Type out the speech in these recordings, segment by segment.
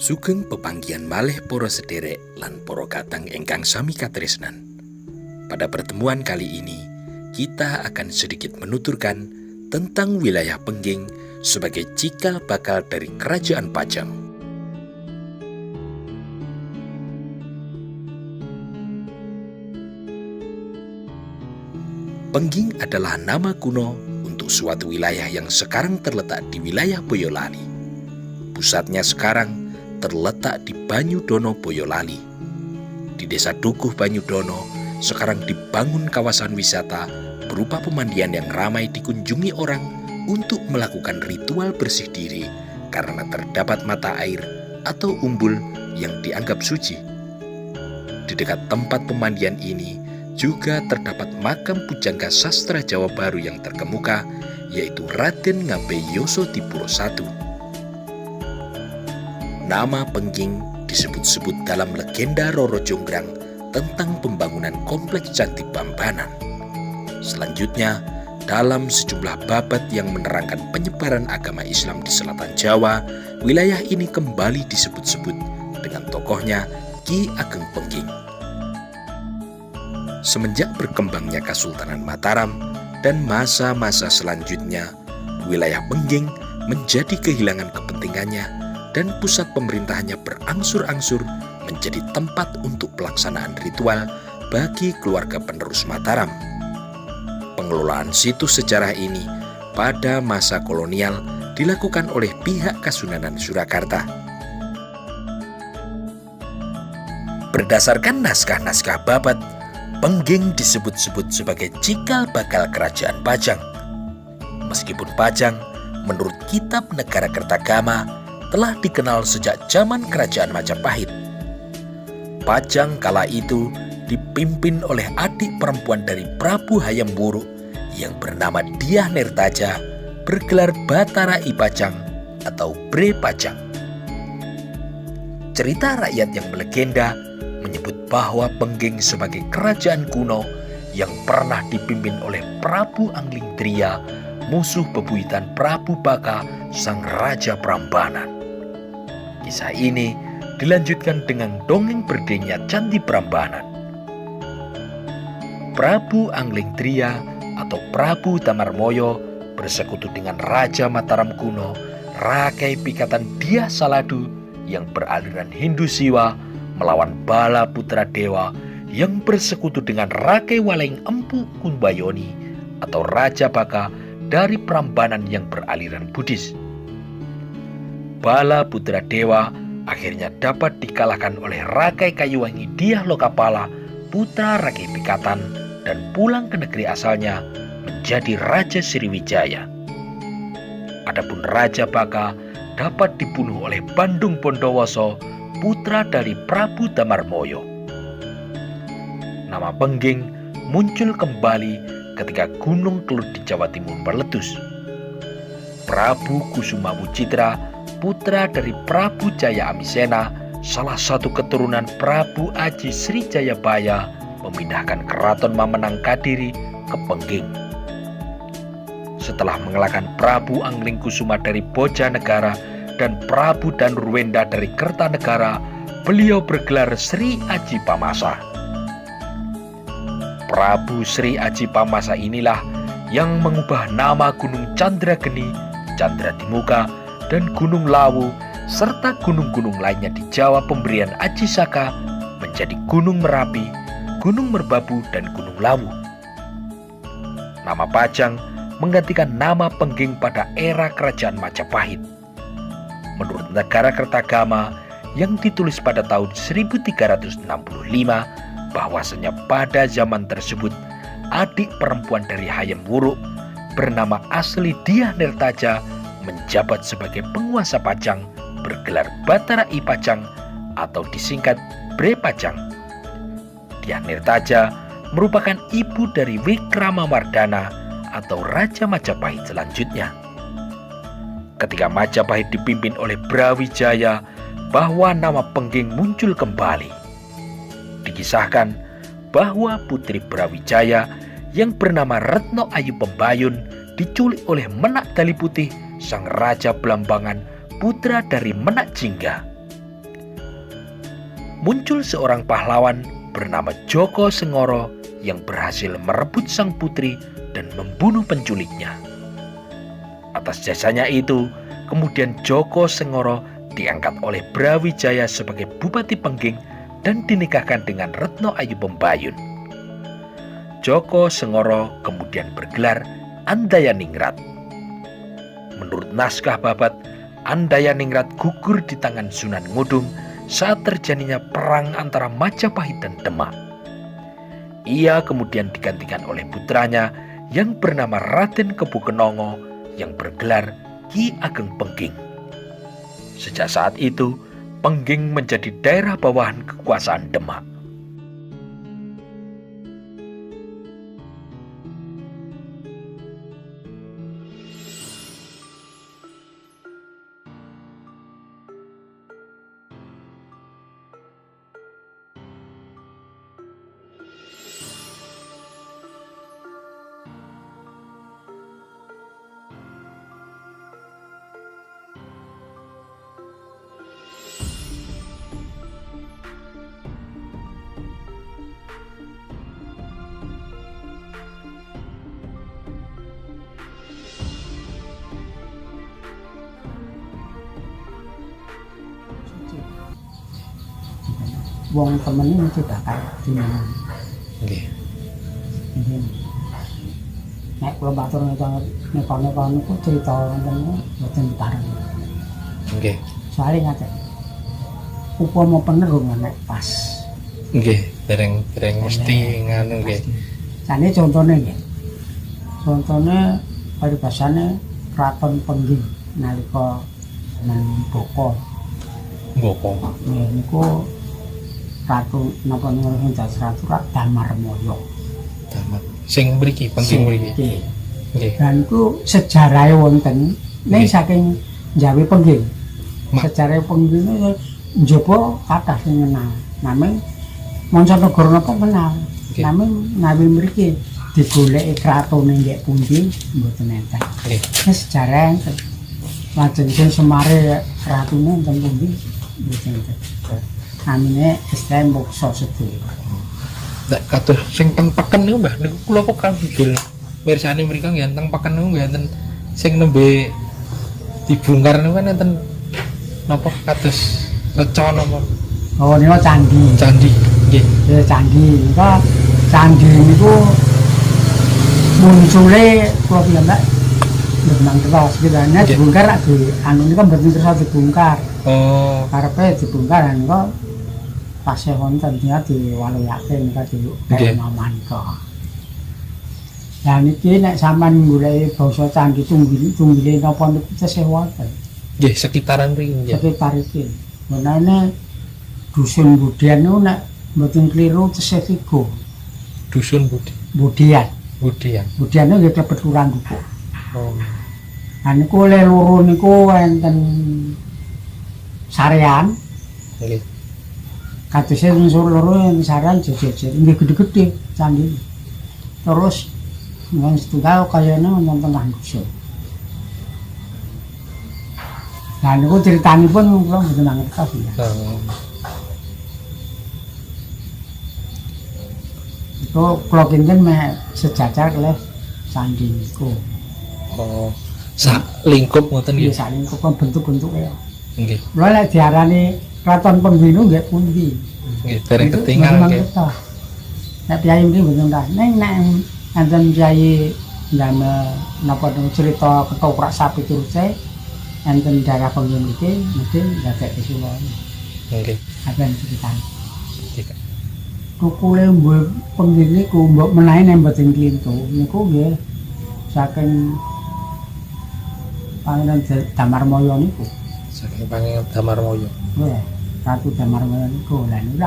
Sugeng pepanggihan malih para sederek lan para katang ingkang sami katresnan. Pada pertemuan kali ini, kita akan sedikit menuturkan tentang wilayah Pengging sebagai cikal bakal dari Kerajaan Pajang. Pengging adalah nama kuno untuk suatu wilayah yang sekarang terletak di wilayah Boyolali. Pusatnya sekarang terletak di Banyudono, Boyolali. Di desa Dukuh Banyudono sekarang dibangun kawasan wisata berupa pemandian yang ramai dikunjungi orang untuk melakukan ritual bersih diri karena terdapat mata air atau umbul yang dianggap suci. Di dekat tempat pemandian ini juga terdapat makam pujangga sastra Jawa Baru yang terkemuka, yaitu Raden Ngabeyoso Dipuro I. Nama Pengging disebut-sebut dalam legenda Roro Jonggrang tentang pembangunan kompleks Candi Prambanan. Selanjutnya, dalam sejumlah babat yang menerangkan penyebaran agama Islam di selatan Jawa, wilayah ini kembali disebut-sebut dengan tokohnya Ki Ageng Pengging. Semenjak berkembangnya Kesultanan Mataram dan masa-masa selanjutnya, wilayah Pengging menjadi kehilangan kepentingannya dan pusat pemerintahannya berangsur-angsur menjadi tempat untuk pelaksanaan ritual bagi keluarga penerus Mataram. Pengelolaan situs sejarah ini pada masa kolonial dilakukan oleh pihak Kasunanan Surakarta. Berdasarkan naskah-naskah babat, Pengging disebut-sebut sebagai cikal bakal Kerajaan Pajang. Meskipun Pajang, menurut Kitab Negara Kertagama, telah dikenal sejak zaman Kerajaan Majapahit. Pajang kala itu dipimpin oleh adik perempuan dari Prabu Hayam Wuruk yang bernama Dyah Nirtaja, bergelar Batara I Pajang atau Bre Pajang. Cerita rakyat yang melegenda menyebut bahwa Pengging sebagai kerajaan kuno yang pernah dipimpin oleh Prabu Anglingtria, musuh bebuyutan Prabu Baka, sang Raja Prambanan. Kisah ini dilanjutkan dengan dongeng berdirinya Candi Prambanan. Prabu Anglingtria atau Prabu Tamarmoyo bersekutu dengan Raja Mataram kuno, Rakai Pikatan Dyah Saladu yang beraliran Hindu Siwa, melawan Bala Putra Dewa yang bersekutu dengan Rakai Waleng Empu Kumbayoni atau Raja Baka dari Prambanan yang beraliran Buddhis. Bala Putra Dewa akhirnya dapat dikalahkan oleh Rakai Kayuwangi Dyah Lokapala, putra Rakai Pikatan, dan pulang ke negeri asalnya menjadi Raja Sriwijaya. Adapun Raja Baka dapat dibunuh oleh Bandung Bondowoso, putra dari Prabu Tamarmoyo. Nama Pengging muncul kembali ketika Gunung Kelut di Jawa Timur meletus. Prabu Kusuma Wucitra, putra dari Prabu Jaya Amisena, salah satu keturunan Prabu Aji Srijayabaya, memindahkan keraton Mamenang Kadiri ke Pengging. Setelah mengalahkan Prabu Anglingkusuma dari Bojanegara dan Prabu Danurwenda dari Kertanegara, beliau bergelar Sri Aji Pamasa. Prabu Sri Aji Pamasa inilah yang mengubah nama Gunung Candrageni, Candradimuka, dan Gunung Lawu serta gunung-gunung lainnya di Jawa pemberian Aji Saka menjadi Gunung Merapi, Gunung Merbabu, dan Gunung Lawu. Nama Pajang menggantikan nama Pengging pada era Kerajaan Majapahit. Menurut Negara Kertagama yang ditulis pada tahun 1365, bahwasanya pada zaman tersebut adik perempuan dari Hayam Wuruk bernama asli Dyah Nirtaja menjabat sebagai penguasa Pajang, bergelar Batara I Pajang atau disingkat Bre Pajang. Dyah Nirtaja merupakan ibu dari Wikramawardhana atau Raja Majapahit selanjutnya. Ketika Majapahit dipimpin oleh Brawijaya, bahwa nama Pengging muncul kembali. Dikisahkan bahwa putri Brawijaya yang bernama Retno Ayu Pembayun diculik oleh Menak Dali Putih, sang Raja Blambangan, putra dari Menak Jingga. muncul seorang pahlawan bernama Joko Sengoro yang berhasil merebut sang putri dan membunuh penculiknya. Atas jasanya itu, kemudian Joko Sengoro diangkat oleh Brawijaya sebagai Bupati Pengging dan dinikahkan dengan Retno Ayu Pembayun. Joko Sengoro kemudian bergelar Andayaningrat. Menurut naskah Babat, Andayaningrat gugur di tangan Sunan Ngudung saat terjadinya perang antara Majapahit dan Demak. Ia kemudian digantikan oleh putranya yang bernama Raden Kebu Kenongo yang bergelar Ki Ageng Pengging. Sejak saat itu, Pengging menjadi daerah bawahan kekuasaan Demak. Wong temen ini juga kan di mana? Nggih. Nek kula batur nekon niku cerita wonten mboten pareng. Nggih. Soale ngaten. Upama penerung nek pas. Nggih, dereng mesti nganu nggih. Jane contone nggih. Contone paribasane Kraton Pengging nalika men Boko. Boko. Niku Ratu napa niku jas Ratu Damarmoyo. Sing mriki Pengging mriki. Nggih. Dan iku sejarahe wonten ning saking Jawi Pengging. Sejarahe Pengging njaba kathah sing kenal. Namung Mancanegara napa kenal. Namung nawi mriki digoleki kratone nggih pundi mboten enten. Nggih. Sejarah enten. Lajeng sing semare ratune enten pundi mboten enten. Namine STM Mokso sedaya. Nek kados sing teng peken niku Mbah niku kula kok kangge mirsani mriki nggih teng peken niku nggih enten sing nembe dibongkar niku kan enten napa kados reca napa. Oh niku candi. Candi nggih. Ya candi. Candi niku muncule kula piyambak mboten terus kirane dibongkar di anu niku mboten terus dibongkar. Oh, Karepe dibongkar niku pasé wonten dia diwaloyake niku di Manika. Lah niki nek sampean goleki basa candi tunggile napa niku tesih wonten. nggih sekitaran mriki nggih. Sekitar iki. Menane dusun Budian niku nek mboten kliru tesih 3. Dusun Budian. Budian. Budian niku nggih klebet Lurah Gupuk. Oh. Lah niku le loro niku enten sarean. Nggih. Kadose unsur loro yang sarean jejer nggih gedhe-gedhe candi. Terus nang setunggal kayane wonten tengah dusun. Lah niku critanipun kula mboten ngertos ya. Itu kula kinten meh sejajar kalih candi niku. Oh. Sak lingkup ngoten nggih. Nggih sak lingkup bentuk-bentuke. Nggih. Lha lek diarani Kraton Pengging nggih pundi? Nggih, dereng ketingal nggih. Nek piyai mriki mboten tas. Ning nek enten piyai ndamel napa cerita ketoprak sapi turuse enten daerah Pengging iki mesti dadek kula. Nggih. Akan ceritane. Nggih. Kukule mbok Pengging niku mbok menahe nek mboten klintu niku nggih saking Pangeran Damarmoyo niku. Saking Pangeran Damarmoyo. Nggih, Ratu Damarmoyo niku lha niku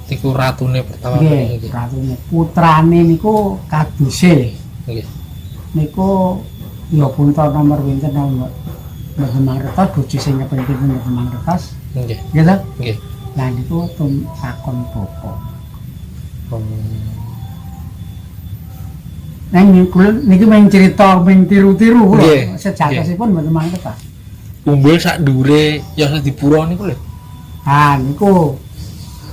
Iku ratune pertama nggih, nggih. ratune putrane niku kaduse. Nggih. Niku ya punta nomor pinten mboten mangertos bojo sing kaping pinten mboten mangertos. Nggih. Nggih ta? Nggih. Lah niku tum sakon bapa. Nang niki mung cerita mung tiru-tiru kula. Sejatosipun mboten mangertos. Umbul sak dhuwure Yasa Dipura niku lho. Ah niku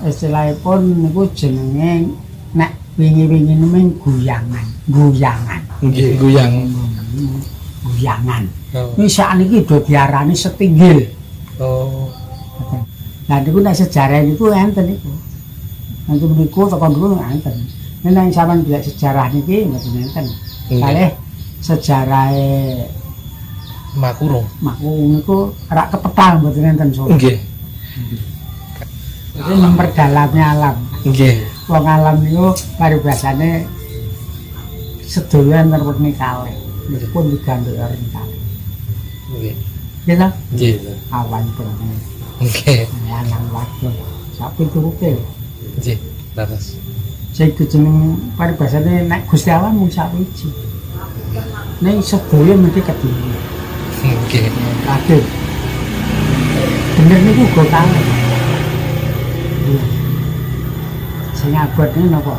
istilahipun niku jenenge nek wingi-wingi nemeng guyangan. Nggih, guyang. Guyangan. Oh. Ini sakniki do diarani setinggil. Oh. Lah niku nek sejarah niku enten niku. Nanti niku tekan dulu enten. Nek sampean bilang sejarah niki mboten enten. Kalih sejarahe Makurung. niku rak kepetal mboten enten so. Nggih. Itu memperdalamnya alam. Nggih. Wong alam niku paribasane sedaya nerwene kalih. Meskipun digandhut karo kalih. Nggih. Gitu. Nggih. Awan bengi. Nggih. Lanang wadon. Sak piturute. Nggih. Laras. Sing jeneng paribasane nek Gusti Allah mung sawiji. Nek sedaya mesti kediri. Nggih. Aduh. Bener niku uga kalih. Sing abot niku napa?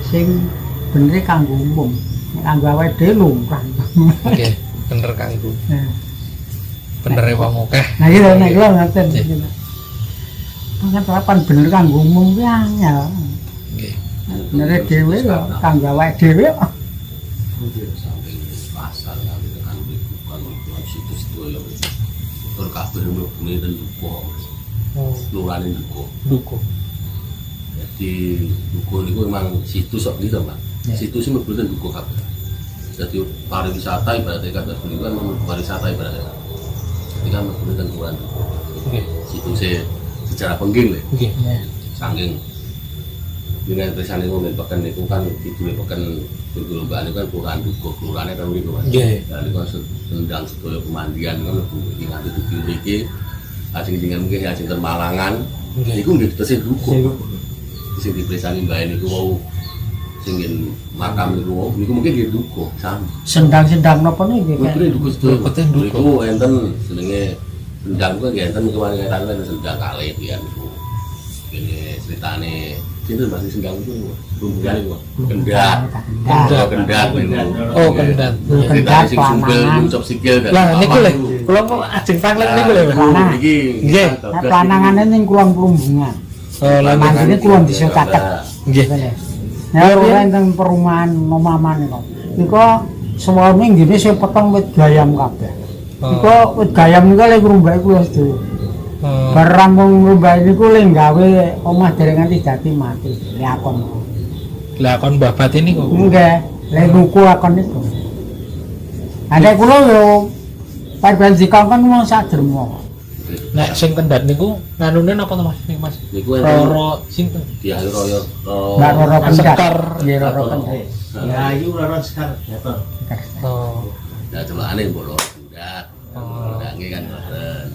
Sing bener kanggo umum. Nek kanggo awake dhewe lumrah. Nggih. Bener kanggo. Bener wong akeh. Nah iki lho nek kula ngoten. Nggih. Pengapapan bener kanggo umum ki angel. Nggih. Bener dhewe lho kanggo awake dhewe. Pasar kami dengan bukan situs itu ya berkabir mlebu ten duko Oh. lurane duko Duko. jadi duko niku memang situs kok gitu Pak situs mlebu ten duko kabeh jadi pariwisata ibaratnya kabeh niku kan pariwisata ibaratnya jadi kan mlebu ten lurane duko Nggih. situsnya sejarah pengging lho Nggih. saking dengan tulisan itu merupakan itu kan itu merupakan perlombaan itu kan kelurahan dukuh kelurahannya kan itu mas Nggih. dan itu kan sedang sedaya pemandian kan lebih ingat itu diri asing dengan mungkin asing termalangan Nggih. itu nggak terus dukuh sing diperisani mbak ini mau singin makam itu mau itu mungkin dia dukuh sama Sendang-sendang napa niki? mungkin dukuh itu Mungkin dukuh. itu enten senengnya sendang kan enten kemarin kan sendang kali ya itu ini ceritane Cinta masih sendang itu rumpulan itu kendat kendat Oh, kendat. ceritanya sing sumbel ngucap sikil Lah niku lho. Kula kok ajeng tanglet niku lho. Nggih. Panangane ning kulon Plumbungan. Oh, lan Mandine kulon desa Caket. nggih. Ya ora enten perumahan omaman niku. Niku sewane ngene sing peteng wit gayam kabeh. Niku wit gayam niku lek ngrumbake kula sedaya. Bar rampung ngrumbake niku lek gawe omah dereng nganti dadi mati. Lakon. Lah kon Mbah Bat ini kok. Nggih, lek nuku lakon niku. Ada kula yo parban dikongkon wong sadherma. Nek sing kendat niku nganune napa to Mas? Niku Mas. niku Roro sinten? dia royo Mbak Roro Kendat. Sekar. Nggih Roro Kendat. Ya, itu Roro Sekar. Oh. ya cuma aneh bolong udah nggih kan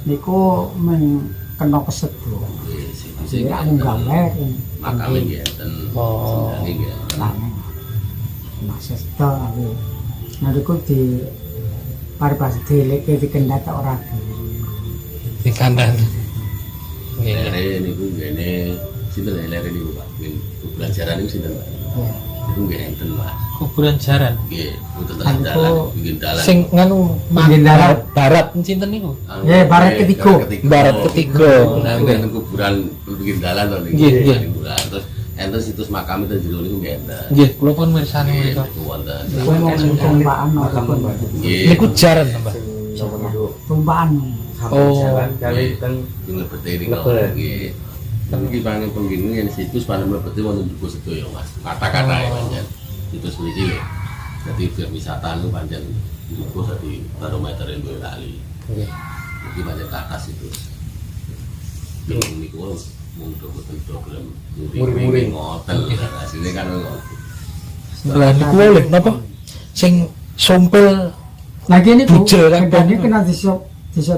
Niku men kena kesedul. situ sing Ya munggah wae. makam iki enten Oh. nggih Lanang. Mas Sesto aku. Niku di parpas dileke dikendat ora Di kandang. Nggih. lere niku ngene sinten lere niku Pak kuburan jaran niku sinten Pak ya. niku nggih enten Mas Kuburan jaran. nggih untuk Kan dalan itu bikin dalan Sing nganu Pinggir dalan. barat sinten niku? Ya, barat ketiga. Barat ketiga. Nah, kan kuburan bikin dalan to niku. Nggih, nggih. Kuburan terus enten situs makam itu jero niku nggih enten. Nggih, kula pun mirsani Nggih, mriku. niku wonten. Kuwi mau tumpaan ora pun. Nggih. Niku jaran Mbah. Tumpaan. Oh. Kali teng Sing lebete niku. Lebet. Nggih. Iki pangen penggini yen situs paneng lebete wonten duku sedaya Mas. Kata-kata ya pancen. Situs mriki lho. Dadi biar wisata niku pancen duku dadi barometer Boyolali. Nggih. Iki pancen ke atas itu. Bingung niku mung boten gelem Muri-muri. ngoten asline kan ngoten. Lah niku lho napa? Sing sompel Lagi ini Bujel kan, ini kena disedot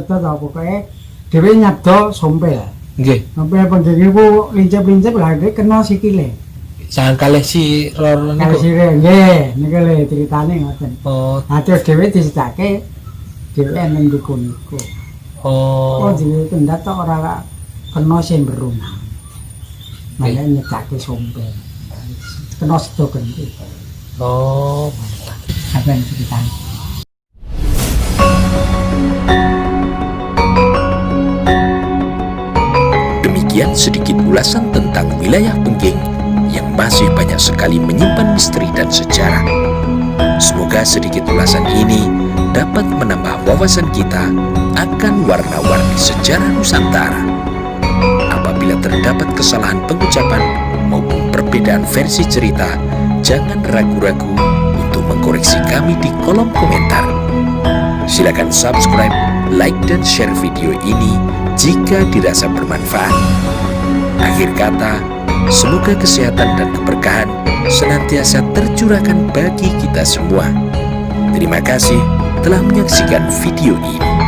apa pokoke dhewe nyabdo sompel. nggih. Sampai penggini ku lincip-lincip lah dia kena sikile. Jangan kalih si Roro Kalau niku. sire nggih niki lho critane ngoten. Oh. Nah terus dhewe disedake dhewe nang duku niku. Oh Oh. dhewe kendat tok ora kena sing berunang. Malah nyedake sompel. Kena sedo genti. Oh. Sampeyan critane. Sekian sedikit ulasan tentang wilayah Pengging yang masih banyak sekali menyimpan misteri dan sejarah. Semoga sedikit ulasan ini dapat menambah wawasan kita akan warna-warni sejarah Nusantara. Apabila terdapat kesalahan pengucapan maupun perbedaan versi cerita, jangan ragu-ragu untuk mengkoreksi kami di kolom komentar. Silakan subscribe, like, dan share video ini jika dirasa bermanfaat. Akhir kata, semoga kesehatan dan keberkahan senantiasa tercurahkan bagi kita semua. Terima kasih telah menyaksikan video ini.